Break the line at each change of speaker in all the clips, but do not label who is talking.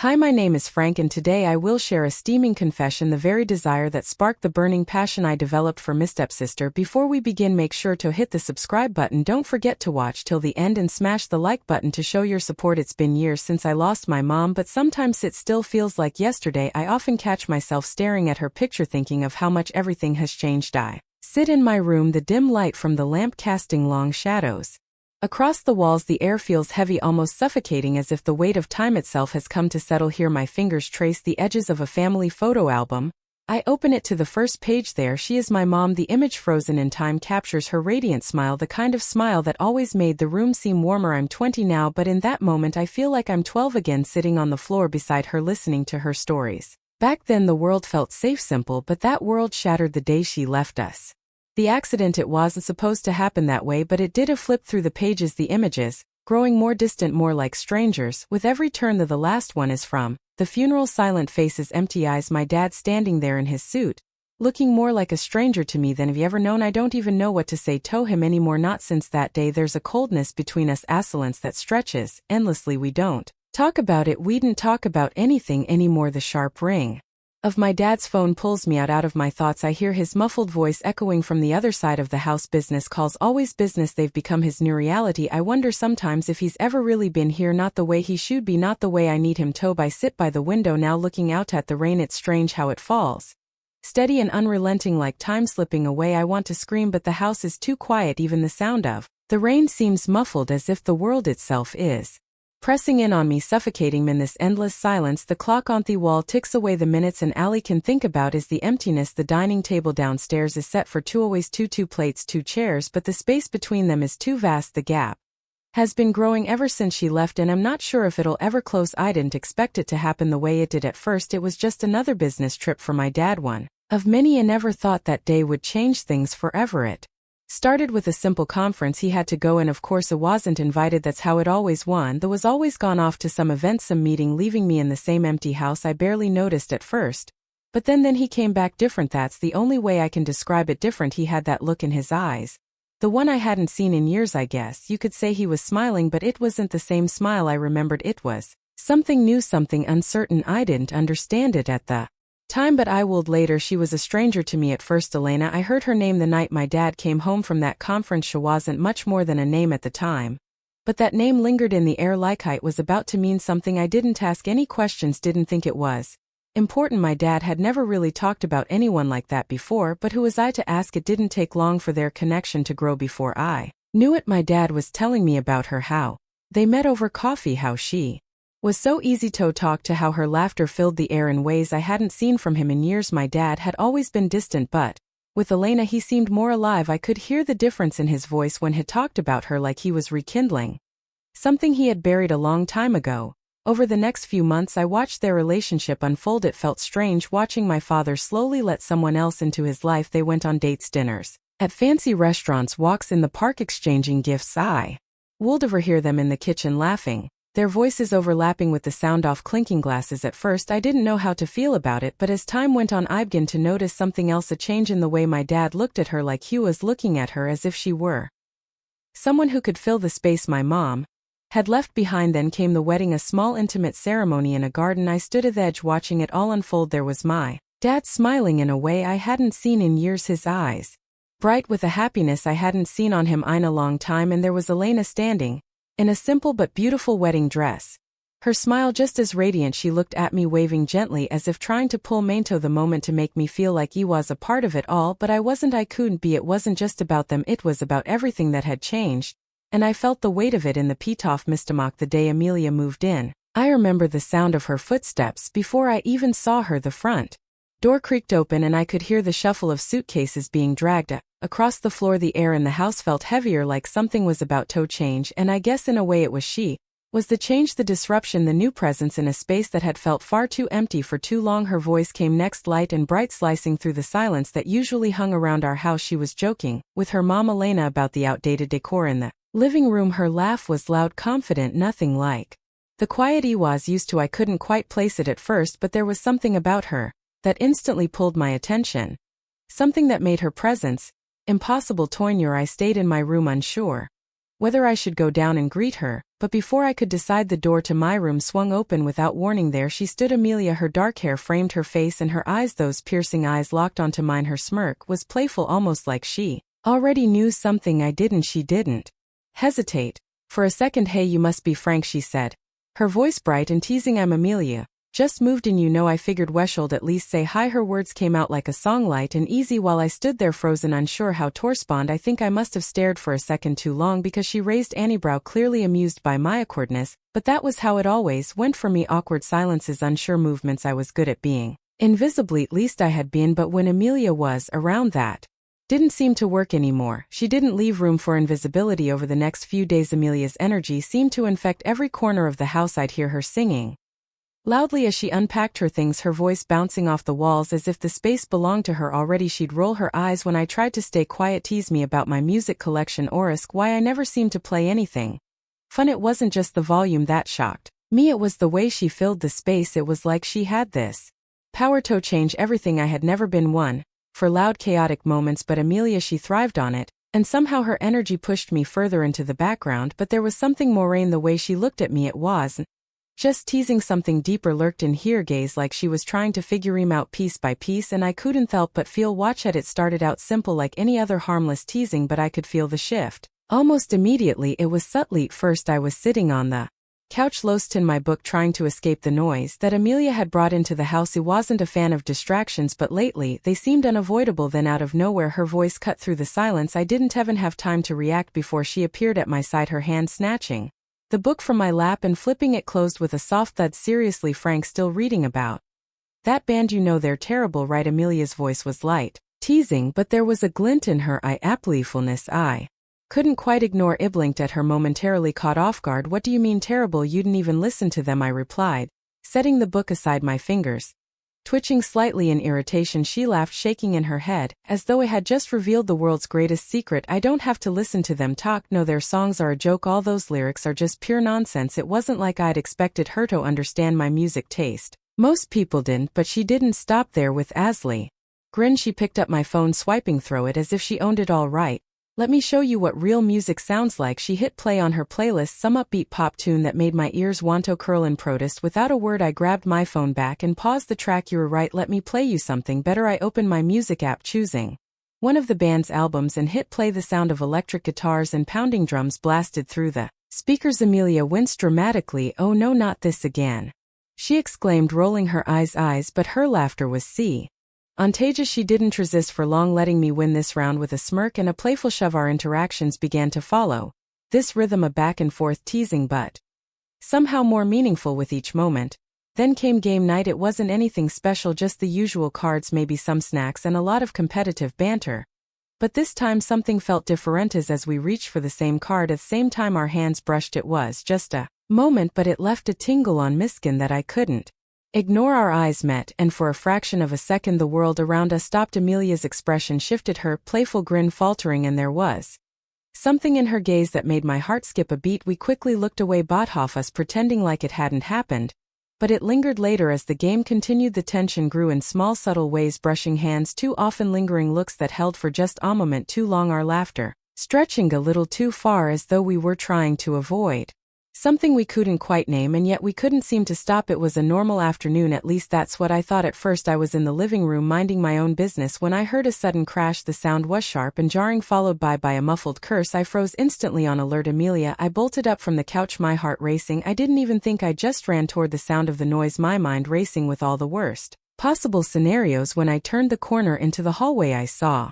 Hi, my name is Frank, and today I will share a steaming confession, the very desire that sparked the burning passion I developed for my stepsister. Before we begin, make sure to hit the subscribe button. Don't forget to watch till the end and smash the like button to show your support. It's been years since I lost my mom, but sometimes it still feels like yesterday. I often catch myself staring at her picture, thinking of how much everything has changed. I sit in my room, the dim light from the lamp casting long shadows across the walls. The air feels heavy, almost suffocating, as if the weight of time itself has come to settle here. My fingers trace the edges of a family photo album. I open it to the first page. There she is, my mom. The image, frozen in time, captures her radiant smile, the kind of smile that always made the room seem warmer. I'm 20 now, but in that moment I feel like I'm 12 again, sitting on the floor beside her, listening to her stories. Back then the world felt safe, simple, but that world shattered the day she left us. The accident, it wasn't supposed to happen that way, but it did. A flip through the pages, the images, growing more distant, more like strangers, with every turn. The last one is from the funeral. Silent faces, empty eyes, my dad standing there in his suit, looking more like a stranger to me than have you ever known. I don't even know what to say to him anymore, not since that day. There's a coldness between us, a silence that stretches endlessly. We don't talk about it, we didn't talk about anything anymore. The sharp ring of my dad's phone pulls me out of my thoughts. I hear his muffled voice echoing from the other side of the house. Business calls, always business, they've become his new reality. I wonder sometimes if he's ever really been here, not the way he should be, not the way I need him to. I sit by the window now, looking out at the rain. It's strange how it falls, steady and unrelenting, like time slipping away. I want to scream, but the house is too quiet. Even the sound of the rain seems muffled, as if the world itself is pressing in on me, suffocating me in this endless silence. The clock on the wall ticks away the minutes, and all I can think about is the emptiness. The dining table downstairs is set for two, always two plates, two chairs, but the space between them is too vast. The gap has been growing ever since she left, and I'm not sure if it'll ever close. I didn't expect it to happen the way it did at first. It was just another business trip for my dad, one of many, and never thought that day would change things forever. It started with a simple conference he had to go, and of course I wasn't invited. That's how it always won. There was always gone off to some event, some meeting, leaving me in the same empty house. I barely noticed at first, but then he came back different. That's the only way I can describe it, different. He had that look in his eyes, the one I hadn't seen in years. I guess you could say he was smiling, but it wasn't the same smile I remembered. It was something new, something uncertain. I didn't understand it at the time, but I willed later. She was a stranger to me at first, Elena. I heard her name the night my dad came home from that conference. She wasn't much more than a name at the time, but that name lingered in the air like it was about to mean something. I didn't ask any questions, didn't think it was important. My dad had never really talked about anyone like that before, but who was I to ask? It didn't take long for their connection to grow. Before I knew it, my dad was telling me about her, how they met over coffee, how she was so easy to talk to, how her laughter filled the air in ways I hadn't seen from him in years. My dad had always been distant, but with Elena he seemed more alive. I could hear the difference in his voice when he talked about her, like he was rekindling something he had buried a long time ago. Over the next few months I watched their relationship unfold. It felt strange watching my father slowly let someone else into his life. They went on dates, dinners at fancy restaurants, walks in the park, exchanging gifts. I would overhear them in the kitchen laughing, their voices overlapping with the sound of clinking glasses. At first I didn't know how to feel about it, but as time went on I began to notice something else, a change in the way my dad looked at her, like he was looking at her as if she were someone who could fill the space my mom had left behind. Then came the wedding, a small intimate ceremony in a garden. I stood at the edge watching it all unfold. There was my dad smiling in a way I hadn't seen in years, his eyes bright with a happiness I hadn't seen on him in a long time, and there was Elena standing in a simple but beautiful wedding dress, her smile just as radiant. She looked at me, waving gently as if trying to pull me into the moment, to make me feel like I was a part of it all, but I wasn't. I couldn't be. It wasn't just about them, it was about everything that had changed, and I felt the weight of it in the Pitof Mistamok the day Amelia moved in. I remember the sound of her footsteps before I even saw her. The front door creaked open and I could hear the shuffle of suitcases being dragged across the floor. The air in the house felt heavier, like something was about to change, and I guess in a way it was she. Was the change, the disruption, the new presence in a space that had felt far too empty for too long. Her voice came next, light and bright, slicing through the silence that usually hung around our house. She was joking with her mom Elena about the outdated decor in the living room. Her laugh was loud, confident, nothing like the quiet I was used to. I couldn't quite place it at first, but there was something about her that instantly pulled my attention, something that made her presence impossible to ignore. I stayed in my room, unsure whether I should go down and greet her, but before I could decide the door to my room swung open without warning. There she stood, Amelia. Her dark hair framed her face and her eyes, those piercing eyes, locked onto mine. Her smirk was playful, almost like she already knew something I didn't. She didn't hesitate for a second. "Hey, you must be Frank," she said, her voice bright and teasing. "I'm Amelia. Just moved in, you know." I figured we should at least say hi. Her words came out like a song, light and easy, while I stood there frozen, unsure how to respond. I think I must have stared for a second too long, because she raised an eyebrow, clearly amused by my awkwardness, but that was how it always went for me. Awkward silences, unsure movements. I was good at being invisibly, at least I had been, but when Amelia was around, that didn't seem to work anymore. She didn't leave room for invisibility. Over the next few days, Amelia's energy seemed to infect every corner of the house. I'd hear her singing loudly as she unpacked her things, her voice bouncing off the walls as if the space belonged to her already. She'd roll her eyes when I tried to stay quiet, tease me about my music collection, or ask why I never seemed to play anything fun. It wasn't just the volume that shocked me, it was the way she filled the space. It was like she had this power to change everything. I had never been one for loud, chaotic moments, but Amelia, she thrived on it, and somehow her energy pushed me further into the background. But there was something more in the way she looked at me. It wasn't just teasing, something deeper lurked in her gaze, like she was trying to figure him out piece by piece, and I couldn't help but feel watch at it. Started out simple like any other harmless teasing, but I could feel the shift almost immediately. It was subtle. First I was sitting on the couch, lost in my book, trying to escape the noise that Amelia had brought into the house. He wasn't a fan of distractions, but lately they seemed unavoidable. Then out of nowhere her voice cut through the silence. I didn't even have time to react before she appeared at my side, her hand snatching the book from my lap and flipping it closed with a soft thud. "Seriously, Frank, still reading about that band? You know they're terrible, right?" Amelia's voice was light, teasing, but there was a glint in her eye, a playfulness I couldn't quite ignore. I blinked at her, momentarily caught off guard. "What do you mean terrible? You didn't even listen to them," I replied, setting the book aside, my fingers twitching slightly in irritation. She laughed, shaking in her head, as though it had just revealed the world's greatest secret. "I don't have to listen to them talk. No, their songs are a joke. All those lyrics are just pure nonsense." It wasn't like I'd expected her to understand my music taste. Most people didn't, but she didn't stop there. With Ashley grin, she picked up my phone, swiping through it as if she owned it all. "Right, let me show you what real music sounds like." She hit play on her playlist, some upbeat pop tune that made my ears want to curl in protest. Without a word, I grabbed my phone back and paused the track. "You were right, let me play you something better." I opened my music app, choosing one of the band's albums, and hit play. The sound of electric guitars and pounding drums blasted through the speakers. Amelia winced dramatically. "Oh no, not this again," she exclaimed, rolling her eyes, but her laughter was contagious. She didn't resist for long, letting me win this round with a smirk and a playful shove. Our interactions began to follow this rhythm of back and forth teasing, but somehow more meaningful with each moment. Then came game night. It wasn't anything special, just the usual cards, maybe some snacks, and a lot of competitive banter. But this time something felt different. As we reached for the same card at the same time our hands brushed, it was just a moment, but it left a tingle on my skin that I couldn't ignore. Our eyes met, and for a fraction of a second the world around us stopped. Amelia's expression shifted, her playful grin faltering, and there was something in her gaze that made my heart skip a beat. We quickly looked away, both of us pretending like it hadn't happened, but it lingered later as the game continued. The tension grew in small, subtle ways, brushing hands, too often lingering looks that held for just a moment too long, our laughter stretching a little too far, as though we were trying to avoid something we couldn't quite name, and yet we couldn't seem to stop. It was a normal afternoon, at least that's what I thought at first. I was in the living room minding my own business when I heard a sudden crash. The sound was sharp and jarring, followed by a muffled curse. I froze, instantly on alert. "Amelia!" I bolted up from the couch, my heart racing. I didn't even think, I just ran toward the sound of the noise, my mind racing with all the worst possible scenarios. When I turned the corner into the hallway, I saw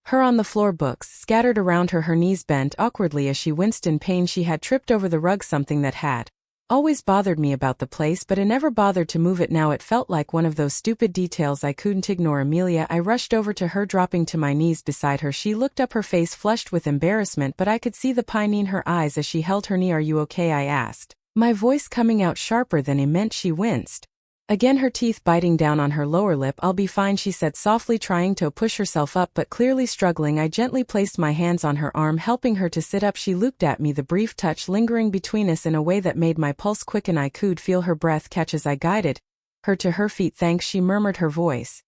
her on the floor, books scattered around her, her knees bent awkwardly as she winced in pain. She had tripped over the rug, something that had always bothered me about the place, but I never bothered to move it. Now it felt like one of those stupid details I couldn't ignore. "Amelia!" I rushed over to her, dropping to my knees beside her. She looked up, her face flushed with embarrassment, but I could see the pain in her eyes as she held her knee. "Are you okay?" I asked, my voice coming out sharper than it meant. She winced again, her teeth biting down on her lower lip. "I'll be fine," she said softly, trying to push herself up but clearly struggling. I gently placed my hands on her arm, helping her to sit up. She looked at me, the brief touch lingering between us in a way that made my pulse quicken. I could feel her breath catch as I guided her to her feet. "Thanks," she murmured, her voice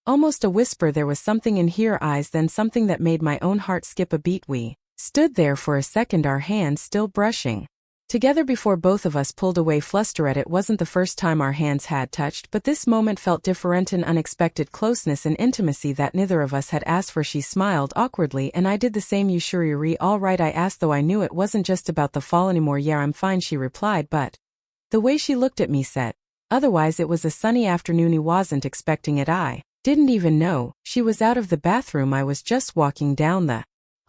almost a whisper. There was something in her eyes, then something that made my own heart skip a beat. We stood there for a second, our hands still brushing together before both of us pulled away flustered. It wasn't the first time our hands had touched, but this moment felt different, an unexpected closeness and intimacy that neither of us had asked for. She smiled awkwardly and I did the same. You sure you're all right? I asked, though I knew it wasn't just about the fall anymore. Yeah, I'm fine, she replied, but the way she looked at me said otherwise. It was a sunny afternoon. He wasn't expecting it. I didn't even know she was out of the bathroom. I was just walking down the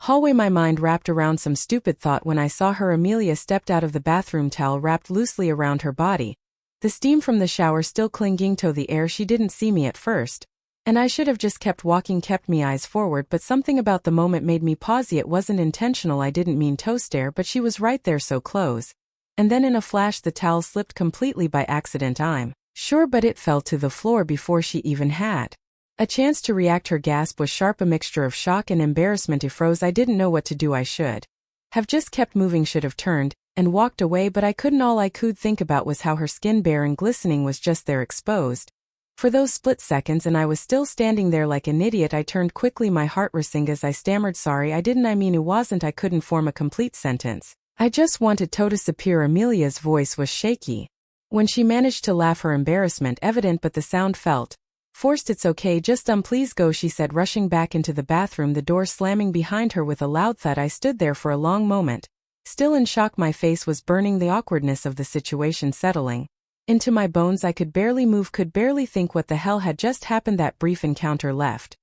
hallway, my mind wrapped around some stupid thought when I saw her. Amelia stepped out of the bathroom, towel wrapped loosely around her body, the steam from the shower still clinging to the air. She didn't see me at first, and I should have just kept walking, kept me eyes forward, but something about the moment made me pause. It wasn't intentional, I didn't mean to stare, but she was right there so close. And then in a flash the towel slipped completely by accident, I'm sure, but it fell to the floor before she even had a chance to react. Her gasp was sharp, a mixture of shock and embarrassment. I froze. I didn't know what to do. I should have just kept moving, should have turned and walked away, but I couldn't. All I could think about was how her skin, bare and glistening, was just there, exposed for those split seconds, and I was still standing there like an idiot. I turned quickly, my heart racing as I stammered, sorry, I didn't, I mean, it wasn't. I couldn't form a complete sentence. I just wanted to disappear. Amelia's voice was shaky when she managed to laugh, her embarrassment evident, but the sound felt forced. It's okay, just please go, she said, rushing back into the bathroom, the door slamming behind her with a loud thud. I stood there for a long moment, still in shock. My face was burning, the awkwardness of the situation settling into my bones. I could barely move, could barely think what the hell had just happened. That brief encounter left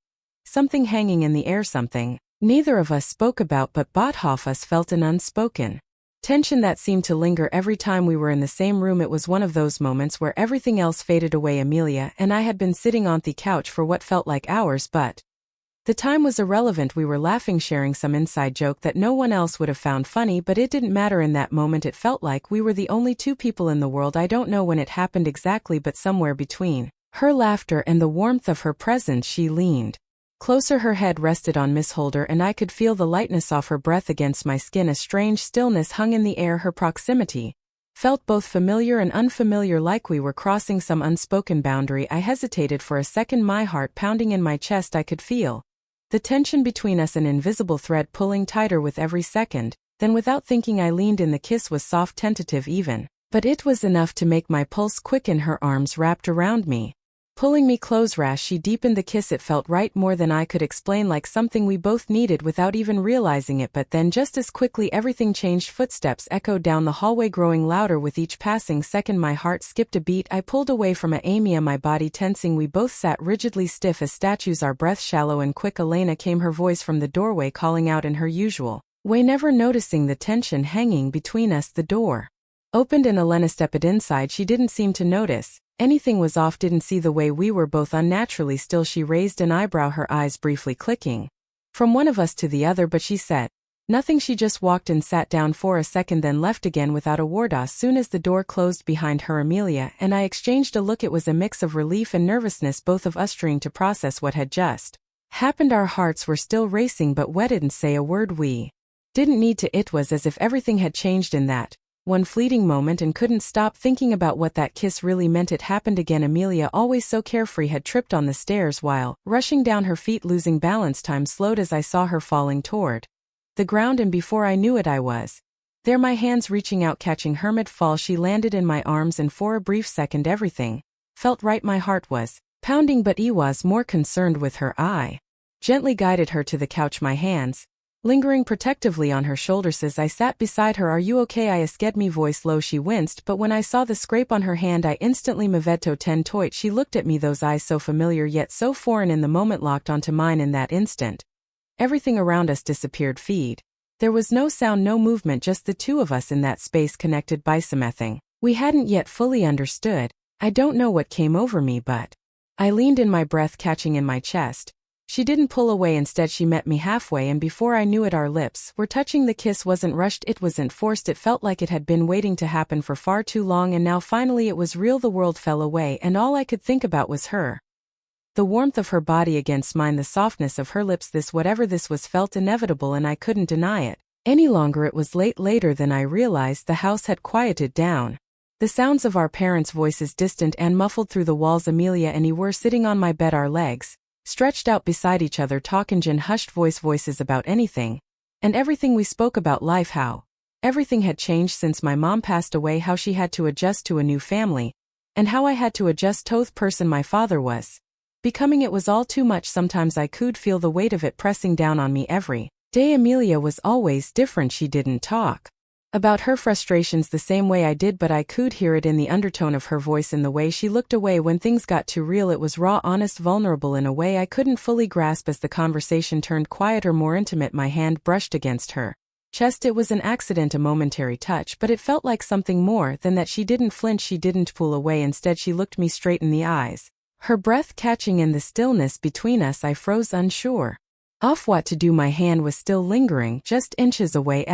something hanging in the air, something neither of us spoke about, but both of us felt an unspoken tension that seemed to linger every time we were in the same room. It was one of those moments where everything else faded away. Amelia and I had been sitting on the couch for what felt like hours, but the time was irrelevant. We were laughing, sharing some inside joke that no one else would have found funny, but it didn't matter in that moment. It felt like we were the only two people in the world. I don't know when it happened exactly, but somewhere between her laughter and the warmth of her presence, she leaned closer, her head rested on Miss Holder, and I could feel the lightness of her breath against my skin. A strange stillness hung in the air. Her proximity felt both familiar and unfamiliar, like we were crossing some unspoken boundary. I hesitated for a second, my heart pounding in my chest. I could feel the tension between us, an invisible thread pulling tighter with every second. Then without thinking I leaned in. The kiss was soft, tentative even, but it was enough to make my pulse quicken. Her arms wrapped around me, pulling me close. She deepened the kiss. It felt right, more than I could explain, like something we both needed without even realizing it. But then just as quickly everything changed. Footsteps echoed down the hallway, growing louder with each passing second. My heart skipped a beat. I pulled away from Amia, my body tensing. We both sat rigidly, stiff as statues, our breath shallow and quick. Elena, came her voice from the doorway, calling out in her usual way, never noticing the tension hanging between us. The door opened and Elena stepped inside. She didn't seem to notice anything was off, didn't see the way we were both unnaturally still. She raised an eyebrow, her eyes briefly clicking from one of us to the other, but she said nothing. She just walked and sat down for a second, then left again without a word. As soon as the door closed behind her, Amelia and I exchanged a look. It was a mix of relief and nervousness, both of us trying to process what had just happened. Our hearts were still racing, but we didn't say a word. We didn't need to. It was as if everything had changed in that one fleeting moment, and couldn't stop thinking about what that kiss really meant. It happened again. Amelia, always so carefree, had tripped on the stairs while rushing down, her feet losing balance. Time slowed as I saw her falling toward the ground, and before I knew it I was there, my hands reaching out, catching her mid-fall. She landed in my arms, and for a brief second everything felt right. My heart was pounding, but I was more concerned with her. I gently guided her to the couch, my hands lingering protectively on her shoulders as I sat beside her. Are you okay? I asked, me voice low. She winced, but when I saw the scrape on her hand I instantly meveto ten toit. She looked at me, those eyes so familiar yet so foreign, in the moment locked onto mine. In that instant everything around us disappeared. There was no sound, no movement, just the two of us in that space, connected by something we hadn't yet fully understood. I don't know what came over me, but I leaned in, my breath catching in my chest. She didn't pull away, instead she met me halfway, and before I knew it our lips were touching. The kiss wasn't rushed, it wasn't forced, it felt like it had been waiting to happen for far too long, and now finally it was real. The world fell away, and all I could think about was her. The warmth of her body against mine, the softness of her lips. This, whatever this was, felt inevitable, and I couldn't deny it any longer. It was late, later than I realized. The house had quieted down. The sounds of our parents' voices distant and muffled through the walls. Amelia and I were sitting on my bed, our legs stretched out beside each other, talking in hushed voices about anything And everything we spoke about life, how everything had changed since my mom passed away, how she had to adjust to a new family, and how I had to adjust to the person my father was becoming. It was all too much. Sometimes I could feel the weight of it pressing down on me every day. Amelia was always different. She didn't talk about her frustrations the same way I did, but I could hear it in the undertone of her voice, in the way she looked away when things got too real. It was raw, honest, vulnerable in a way I couldn't fully grasp. As the conversation turned quieter, more intimate, my hand brushed against her chest. It was an accident, a momentary touch, but it felt like something more than that. She didn't flinch, she didn't pull away. Instead, she looked me straight in the eyes, her breath catching in the stillness between us. I froze, unsure of what to do. My hand was still lingering, just inches away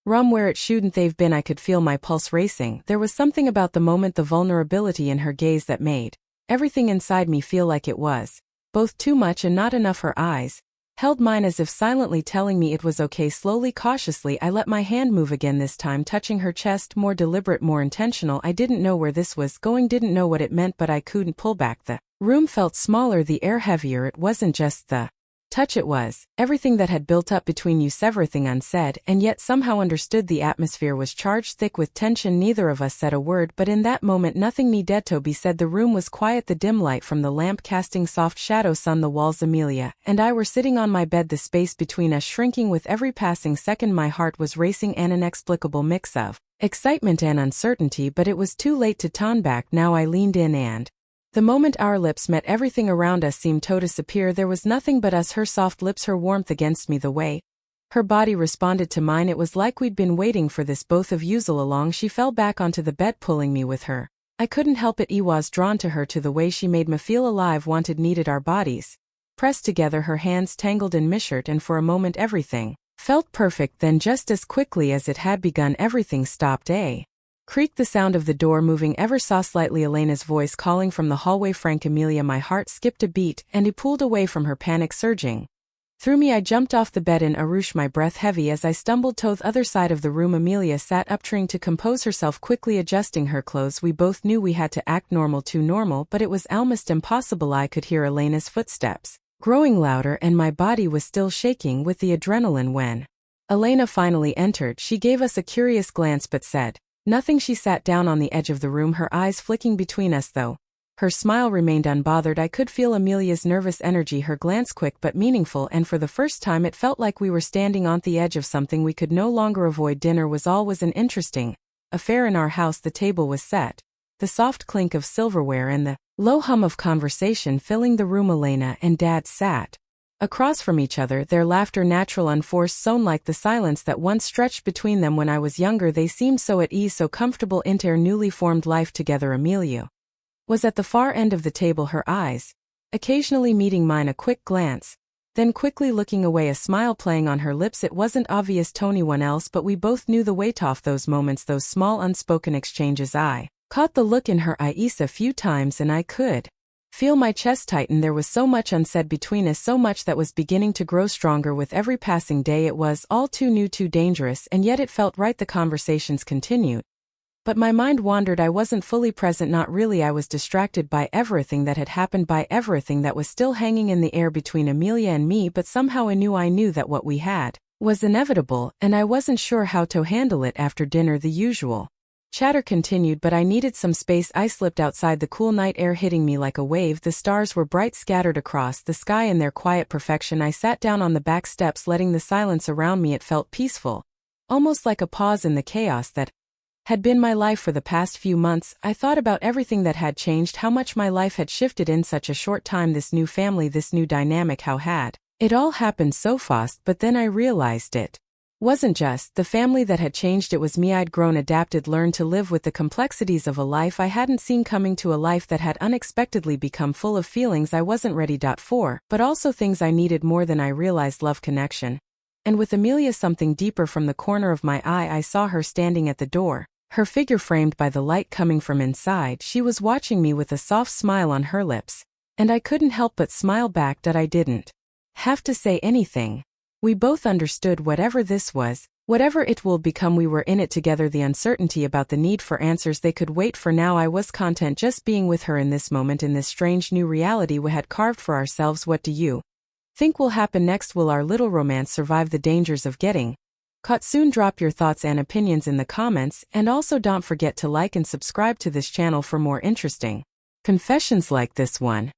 from where it shouldn't have been. I could feel my pulse racing. There was something about the moment, the vulnerability in her gaze, that made everything inside me feel like it was both too much and not enough. Her eyes held mine as if silently telling me it was okay. Slowly, cautiously, I let my hand move again, this time touching her chest, more deliberate, more intentional. I didn't know where this was going, didn't know what it meant, but I couldn't pull back. The room felt smaller, the air heavier. It wasn't just the touch, it was everything that had built up between us, everything unsaid and yet somehow understood. The atmosphere was charged, thick with tension. Neither of us said a word, but in that moment nothing needed to be said. The room was quiet, the dim light from the lamp casting soft shadows on the walls. Amelia and I were sitting on my bed, the space between us shrinking with every passing second. My heart was racing, an inexplicable mix of excitement and uncertainty, but it was too late to turn back now. I leaned in, and the moment our lips met, everything around us seemed to disappear. There was nothing but us, her soft lips, her warmth against me, the way her body responded to mine. It was like we'd been waiting for this, both of us all along. She fell back onto the bed, pulling me with her. I couldn't help it. I was drawn to her, to the way she made me feel alive, wanted, needed. Our bodies pressed together, her hands tangled in my shirt, and for a moment everything felt perfect. Then, just as quickly as it had begun, everything stopped. Creaked, the sound of the door moving ever so slightly, Elena's voice calling from the hallway. Frank, Amelia. My heart skipped a beat, and he pulled away from her, panic surging through me. I jumped off the bed in a rush, my breath heavy as I stumbled to the other side of the room. Amelia sat up, trying to compose herself, quickly adjusting her clothes. We both knew we had to act normal, too normal, but it was almost impossible. I could hear Elena's footsteps growing louder, and my body was still shaking with the adrenaline. When Elena finally entered, she gave us a curious glance but said nothing. She sat down on the edge of the room, her eyes flicking between us, though her smile remained unbothered. I could feel Amelia's nervous energy, her glance quick but meaningful, and for the first time it felt like we were standing on the edge of something we could no longer avoid. Dinner was an interesting affair in our house. The table was set, the soft clink of silverware and the low hum of conversation filling the room. Elena and Dad sat across from each other, their laughter natural, unforced, sewn like the silence that once stretched between them. When I was younger, they seemed so at ease, so comfortable in their newly formed life together. Amelia was at the far end of the table, her eyes occasionally meeting mine, a quick glance, then quickly looking away, a smile playing on her lips. It wasn't obvious to anyone else, but we both knew the weight of those moments, those small unspoken exchanges. I caught the look in her eyes a few times, and I could feel my chest tighten. There was so much unsaid between us, so much that was beginning to grow stronger with every passing day. It was all too new, too dangerous, and yet it felt right. The conversations continued, but my mind wandered. I wasn't fully present, not really. I was distracted by everything that had happened, by everything that was still hanging in the air between Amelia and me, but somehow I knew that what we had was inevitable, and I wasn't sure how to handle it. After dinner, the usual chatter continued, but I needed some space. I slipped outside, the cool night air hitting me like a wave. The stars were bright, scattered across the sky in their quiet perfection. I sat down on the back steps, letting the silence around me. It felt peaceful, almost like a pause in the chaos that had been my life for the past few months. I thought about everything that had changed, how much my life had shifted in such a short time, this new family, this new dynamic. How had it all happened so fast? But then I realized it wasn't just the family that had changed, it was me. I'd grown, adapted, learned to live with the complexities of a life I hadn't seen coming, to a life that had unexpectedly become full of feelings I wasn't ready for, but also things I needed more than I realized: love, connection. And with Amelia, something deeper. From the corner of my eye, I saw her standing at the door, her figure framed by the light coming from inside. She was watching me with a soft smile on her lips, and I couldn't help but smile back. That I didn't have to say anything. We both understood whatever this was, whatever it will become, we were in it together. The uncertainty about the need for answers, they could wait. For now, I was content just being with her in this moment, in this strange new reality we had carved for ourselves. What do you think will happen next? Will our little romance survive the dangers of getting caught soon? Drop your thoughts and opinions in the comments, and also don't forget to like and subscribe to this channel for more interesting confessions like this one.